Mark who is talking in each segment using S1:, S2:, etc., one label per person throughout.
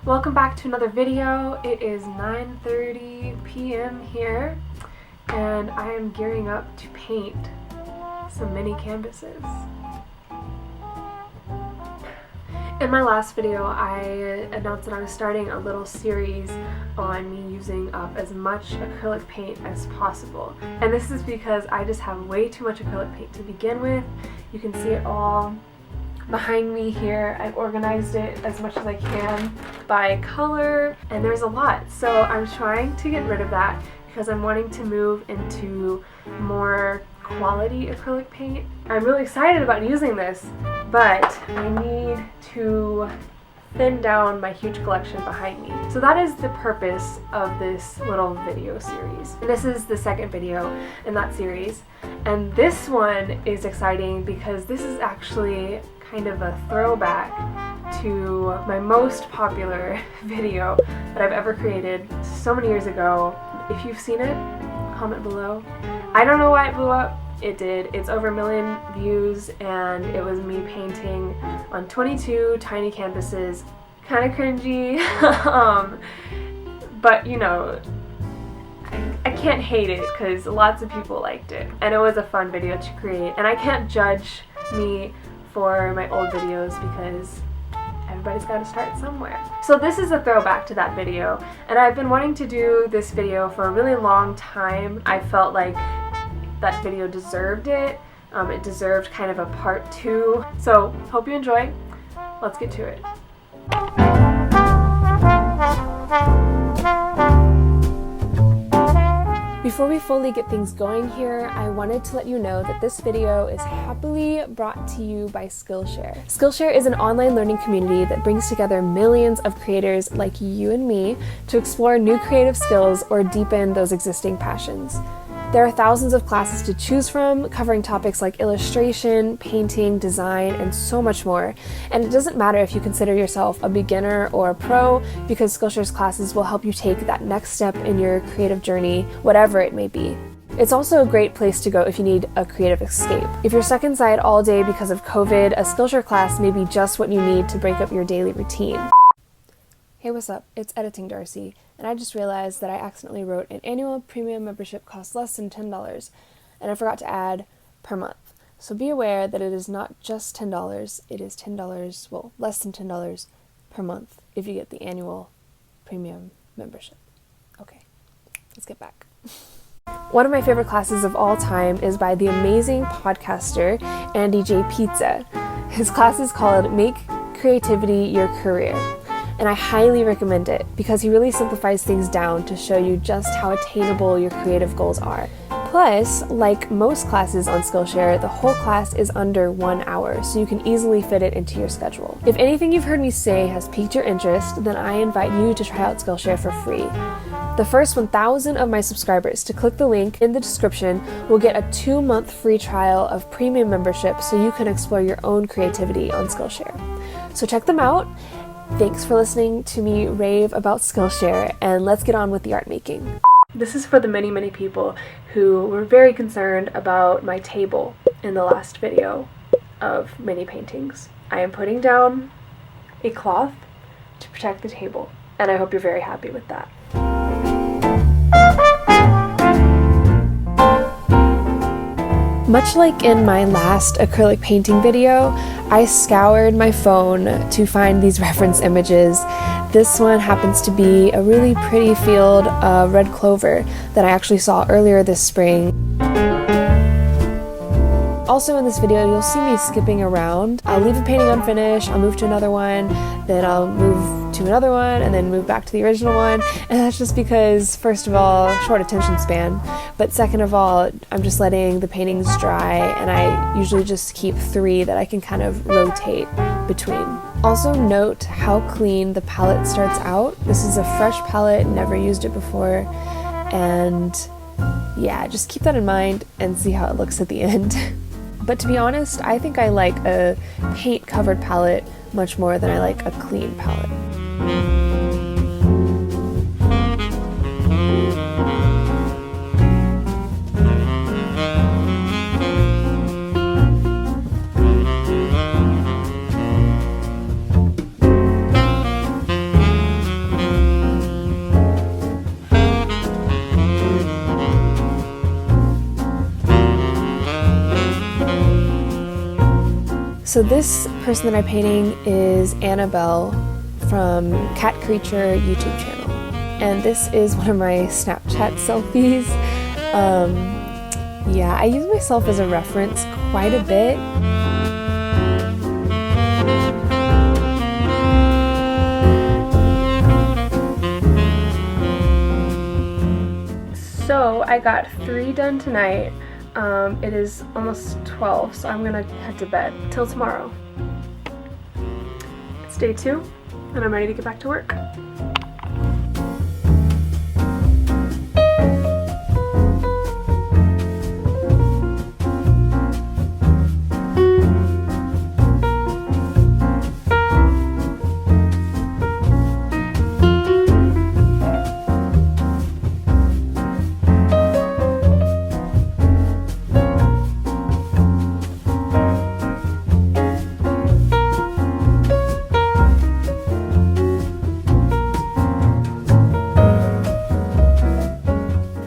S1: Welcome back to another video. It is 9:30 p.m. here and I am gearing up to paint some mini canvases. In my last video, I announced that I was starting a little series on me using up as much acrylic paint as possible. And this is because I just have way too much acrylic paint to begin with. You can see it all behind me here. I've organized it as much as I can by color, and there's a lot. So I'm trying to get rid of that because I'm wanting to move into more quality acrylic paint. I'm really excited about using this, but I need to thin down my huge collection behind me. So that is the purpose of this little video series. And this is the second video in that series. And this one is exciting because this is actually kind of a throwback to my most popular video that I've ever created so many years ago. If you've seen it, comment below. I don't know why it blew up. It did. It's over 1 million views, and it was me painting on 22 tiny canvases. Kind of cringy, but you know, I can't hate it because lots of people liked it, and it was a fun video to create. And I can't judge me for my old videos because everybody's got to start somewhere. So this is a throwback to that video, and I've been wanting to do this video for a really long time. I felt like that video deserved it. It deserved kind of a part 2. So hope you enjoy. Let's get to it. Before we fully get things going here, I wanted to let you know that this video is happily brought to you by Skillshare. Skillshare is an online learning community that brings together millions of creators like you and me to explore new creative skills or deepen those existing passions. There are thousands of classes to choose from, covering topics like illustration, painting, design, and so much more. And it doesn't matter if you consider yourself a beginner or a pro, because Skillshare's classes will help you take that next step in your creative journey, whatever it may be. It's also a great place to go if you need a creative escape. If you're stuck inside all day because of COVID, a Skillshare class may be just what you need to break up your daily routine. Hey, what's up? It's Editing Darcy, and I just realized that I accidentally wrote an annual premium membership costs less than $10, and I forgot to add per month. So be aware that it is not just $10, it is $10, well, less than $10 per month if you get the annual premium membership. Okay, let's get back. One of my favorite classes of all time is by the amazing podcaster Andy J. Pizza. His class is called Make Creativity Your Career. And I highly recommend it because he really simplifies things down to show you just how attainable your creative goals are. Plus, like most classes on Skillshare, the whole class is under 1 hour, so you can easily fit it into your schedule. If anything you've heard me say has piqued your interest, then I invite you to try out Skillshare for free. The first 1,000 of my subscribers to click the link in the description will get a 2-month free trial of premium membership so you can explore your own creativity on Skillshare. So check them out. Thanks for listening to me rave about Skillshare, and let's get on with the art making. This is for the many, many people who were very concerned about my table in the last video of mini paintings. I am putting down a cloth to protect the table, and I hope you're very happy with that. Much like in my last acrylic painting video, I scoured my phone to find these reference images. This one happens to be a really pretty field of red clover that I actually saw earlier this spring. Also in this video, you'll see me skipping around. I'll leave a painting unfinished, I'll move to another one, then I'll move to another one, and then move back to the original one. And that's just because, first of all, short attention span, but second of all, I'm just letting the paintings dry, and I usually just keep 3 that I can kind of rotate between. Also note how clean the palette starts out. This is a fresh palette, never used it before, and yeah, just keep that in mind and see how it looks at the end. But to be honest, I think I like a paint-covered palette much more than I like a clean palette. So this person that I'm painting is Annabelle from Cat Creature YouTube channel. And this is one of my Snapchat selfies. Yeah, I use myself as a reference quite a bit. So I got 3 done tonight. It is almost 12, so I'm gonna head to bed till tomorrow. It's day 2, and I'm ready to get back to work.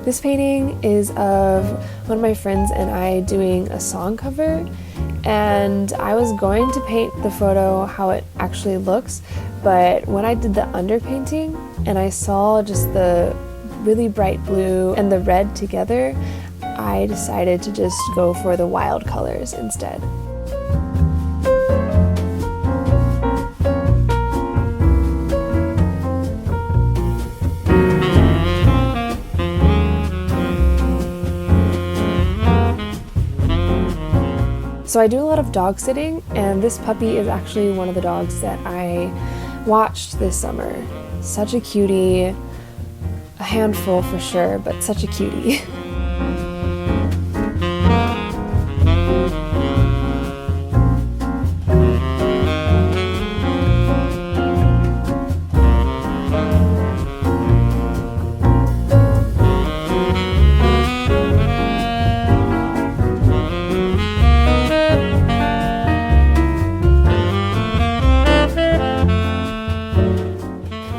S1: This painting is of one of my friends and I doing a song cover, and I was going to paint the photo how it actually looks, but when I did the underpainting and I saw just the really bright blue and the red together, I decided to just go for the wild colors instead. So I do a lot of dog sitting, and this puppy is actually one of the dogs that I watched this summer. Such a cutie, a handful for sure, but such a cutie.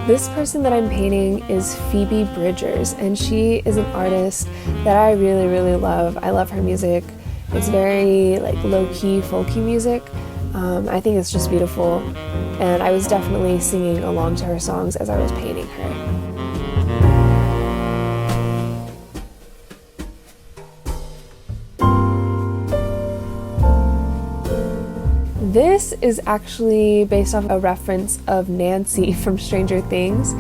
S1: This person that I'm painting is Phoebe Bridgers, and she is an artist that I really, really love. I love her music. It's very like low-key, folky music. I think it's just beautiful, and I was definitely singing along to her songs as I was painting her. This is actually based off a reference of Nancy from Stranger Things.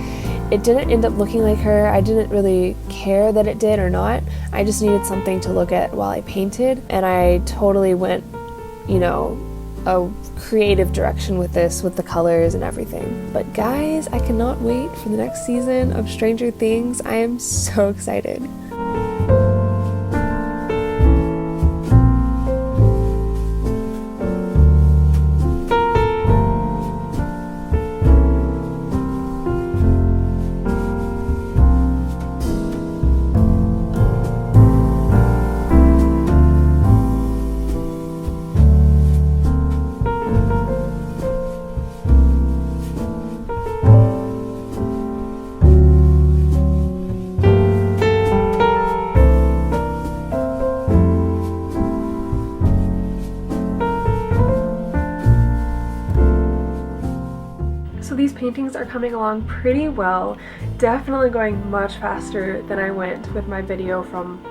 S1: It didn't end up looking like her. I didn't really care that it did or not. I just needed something to look at while I painted, and I totally went, you know, a creative direction with this, with the colors and everything. But guys, I cannot wait for the next season of Stranger Things. I am so excited. So these paintings are coming along pretty well, definitely going much faster than I went with my video from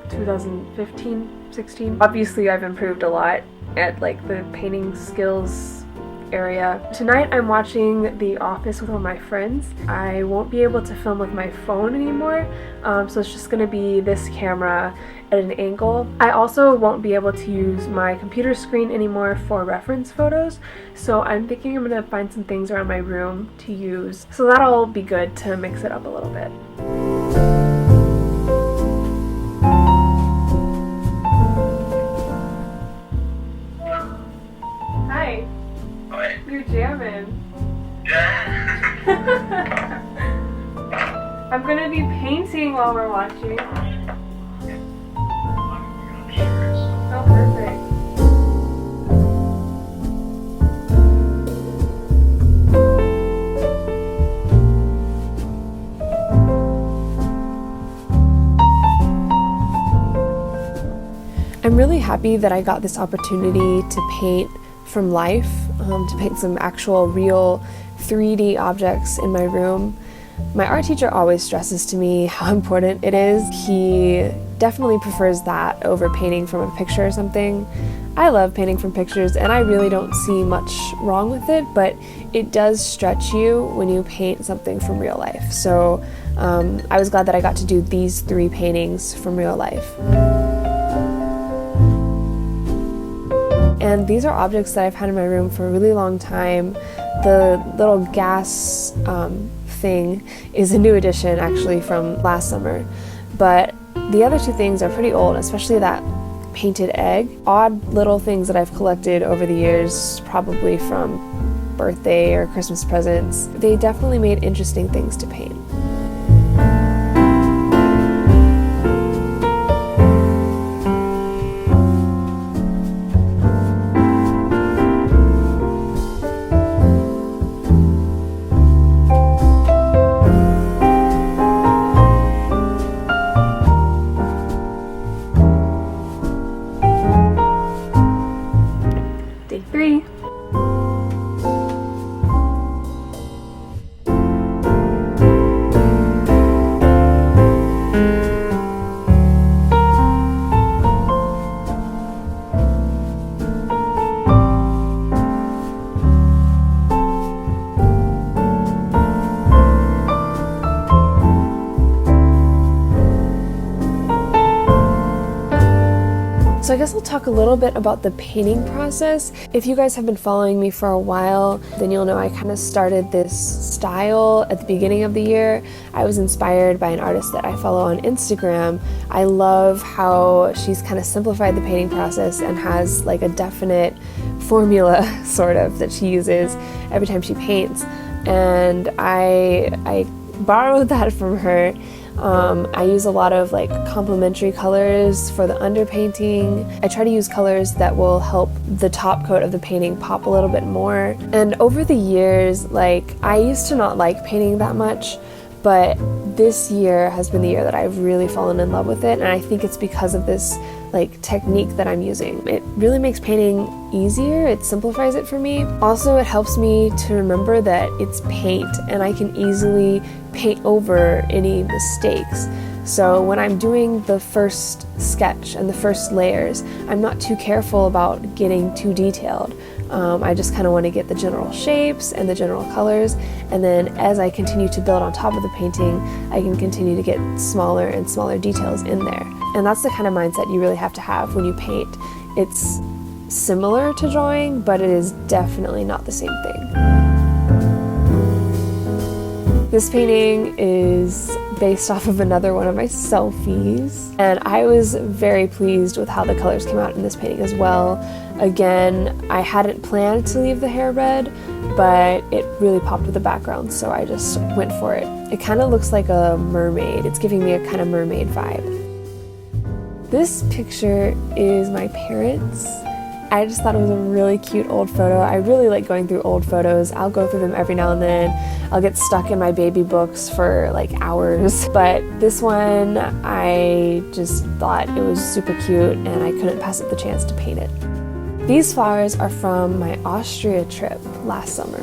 S1: 2015-16. Obviously I've improved a lot at like the painting skills area. Tonight I'm watching The Office with one of my friends. I won't be able to film with my phone anymore, so it's just gonna be this camera at an angle. I also won't be able to use my computer screen anymore for reference photos, so I'm thinking I'm gonna find some things around my room to use. So that'll be good to mix it up a little bit. Hi.
S2: What?
S1: You're jamming. I'm gonna be painting while we're watching. Oh, perfect. I'm really happy that I got this opportunity to paint from life, to paint some actual real 3D objects in my room. My art teacher always stresses to me how important it is. He definitely prefers that over painting from a picture or something. I love painting from pictures and I really don't see much wrong with it, but it does stretch you when you paint something from real life. So I was glad that I got to do these 3 paintings from real life. And these are objects that I've had in my room for a really long time. The little gas thing is a new addition actually from last summer, but the other 2 things are pretty old, especially that painted egg. Odd little things that I've collected over the years, probably from birthday or Christmas presents. They definitely made interesting things to paint. Day 3. So I guess I'll talk a little bit about the painting process. If you guys have been following me for a while, then you'll know I kind of started this style at the beginning of the year. I was inspired by an artist that I follow on Instagram. I love how she's kind of simplified the painting process and has like a definite formula sort of that she uses every time she paints. And I borrowed that from her. I use a lot of like complementary colors for the underpainting. I try to use colors that will help the top coat of the painting pop a little bit more. And over the years, like I used to not like painting that much, but this year has been the year that I've really fallen in love with it, and I think it's because of this like technique that I'm using. It really makes painting easier, it simplifies it for me. Also, it helps me to remember that it's paint and I can easily paint over any mistakes. So when I'm doing the first sketch and the first layers, I'm not too careful about getting too detailed. I just kind of want to get the general shapes and the general colors, and then as I continue to build on top of the painting, I can continue to get smaller and smaller details in there. And that's the kind of mindset you really have to have when you paint. It's similar to drawing, but it is definitely not the same thing. This painting is based off of another one of my selfies, and I was very pleased with how the colors came out in this painting as well. Again, I hadn't planned to leave the hair red, but it really popped with the background, so I just went for it. It kind of looks like a mermaid. It's giving me a kind of mermaid vibe. This picture is my parents. I just thought it was a really cute old photo. I really like going through old photos. I'll go through them every now and then. I'll get stuck in my baby books for like hours. But this one, I just thought it was super cute and I couldn't pass up the chance to paint it. These flowers are from my Austria trip last summer.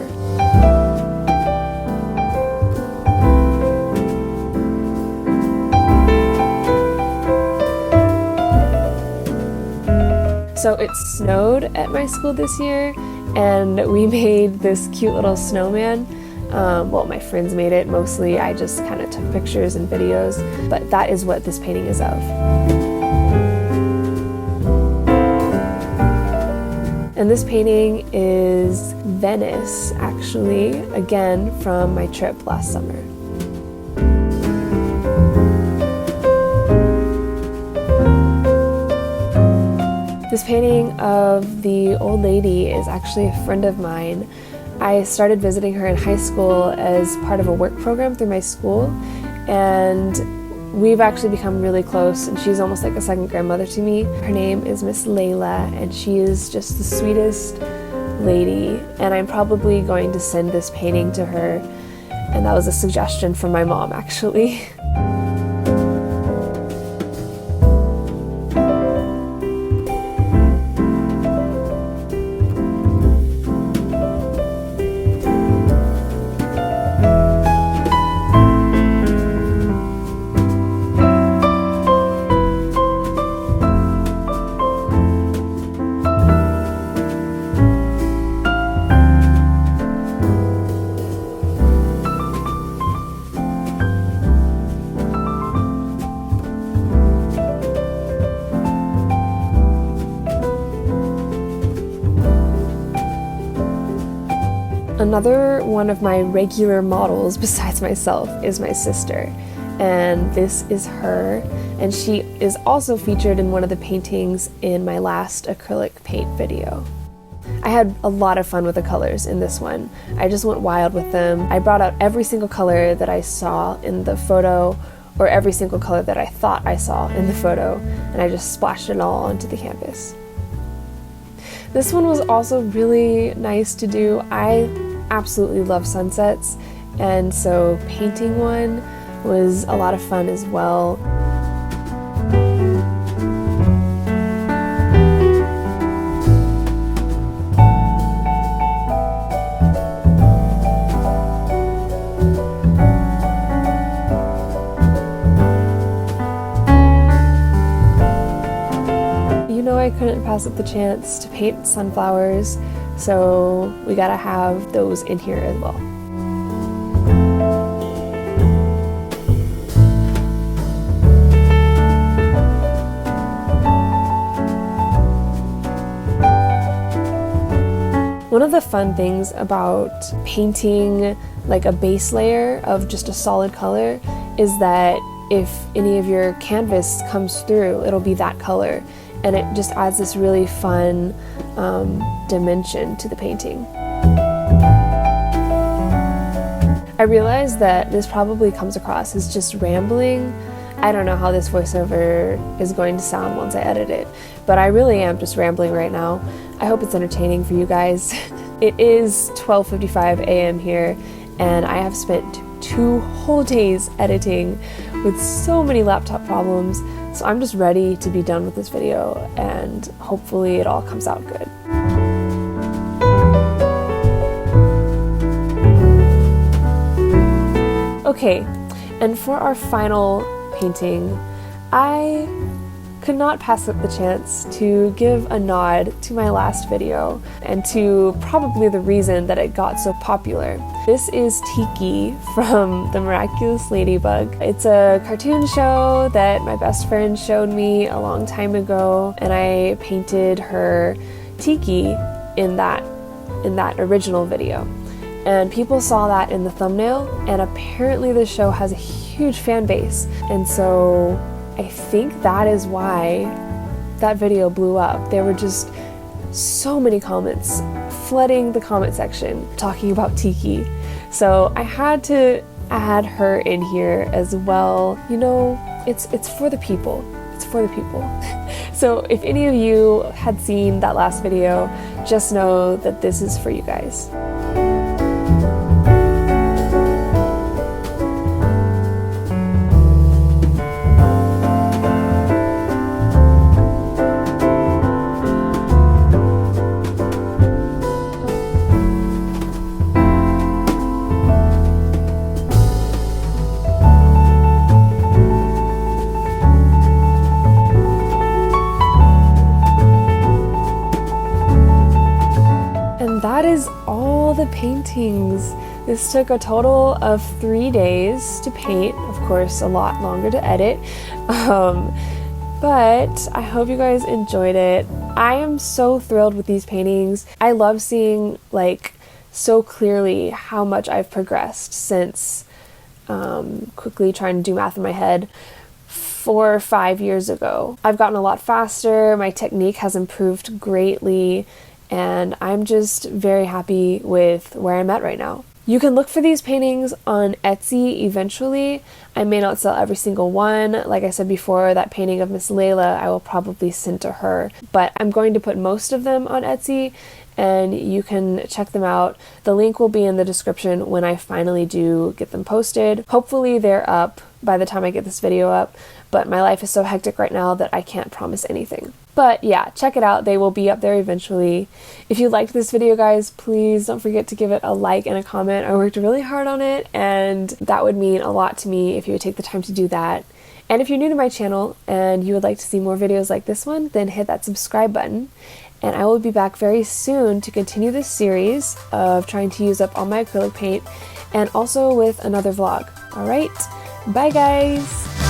S1: So it snowed at my school this year, and we made this cute little snowman. Well, my friends made it mostly. I just kind of took pictures and videos, but that is what this painting is of. And this painting is Venice, actually, again from my trip last summer. This painting of the old lady is actually a friend of mine. I started visiting her in high school as part of a work program through my school, and we've actually become really close, and she's almost like a second grandmother to me. Her name is Miss Layla, and she is just the sweetest lady, and I'm probably going to send this painting to her, and that was a suggestion from my mom, actually. Another one of my regular models besides myself is my sister, and this is her, and she is also featured in one of the paintings in my last acrylic paint video. I had a lot of fun with the colors in this one. I just went wild with them. I brought out every single color that I saw in the photo, or every single color that I thought I saw in the photo, and I just splashed it all onto the canvas. This one was also really nice to do. I absolutely love sunsets, and so painting one was a lot of fun as well. You know, I couldn't pass up the chance to paint sunflowers, so we gotta have those in here as well. One of the fun things about painting like a base layer of just a solid color is that if any of your canvas comes through, it'll be that color, and it just adds this really fun dimension to the painting. I realize that this probably comes across as just rambling. I don't know how this voiceover is going to sound once I edit it, but I really am just rambling right now. I hope it's entertaining for you guys. It is 12:55 a.m. here, and I have spent 2 whole days editing with so many laptop problems, so I'm just ready to be done with this video, and hopefully it all comes out good. Okay, and for our final painting, I could not pass up the chance to give a nod to my last video and to probably the reason that it got so popular. This is Tiki from The Miraculous Ladybug. It's a cartoon show that my best friend showed me a long time ago, and I painted her Tiki in that original video. And people saw that in the thumbnail, and apparently the show has a huge fan base, and so I think that is why that video blew up. There were just so many comments flooding the comment section talking about Tiki, so I had to add her in here as well. You know, it's for the people. It's for the people. So if any of you had seen that last video, just know that this is for you guys. That is all the paintings. This took a total of 3 days to paint, of course a lot longer to edit, but I hope you guys enjoyed it. I am so thrilled with these paintings. I love seeing like so clearly how much I've progressed since quickly trying to do math in my head 4 or 5 years ago. I've gotten a lot faster, my technique has improved greatly, and I'm just very happy with where I'm at right now. You can look for these paintings on Etsy eventually. I may not sell every single one. Like I said before, that painting of Miss Layla I will probably send to her, but I'm going to put most of them on Etsy, and you can check them out. The link will be in the description when I finally do get them posted. Hopefully they're up by the time I get this video up, but my life is so hectic right now that I can't promise anything. But yeah, check it out. They will be up there eventually. If you liked this video, guys, please don't forget to give it a like and a comment. I worked really hard on it, and that would mean a lot to me if you would take the time to do that. And if you're new to my channel and you would like to see more videos like this one, then hit that subscribe button. And I will be back very soon to continue this series of trying to use up all my acrylic paint, and also with another vlog. All right, bye guys.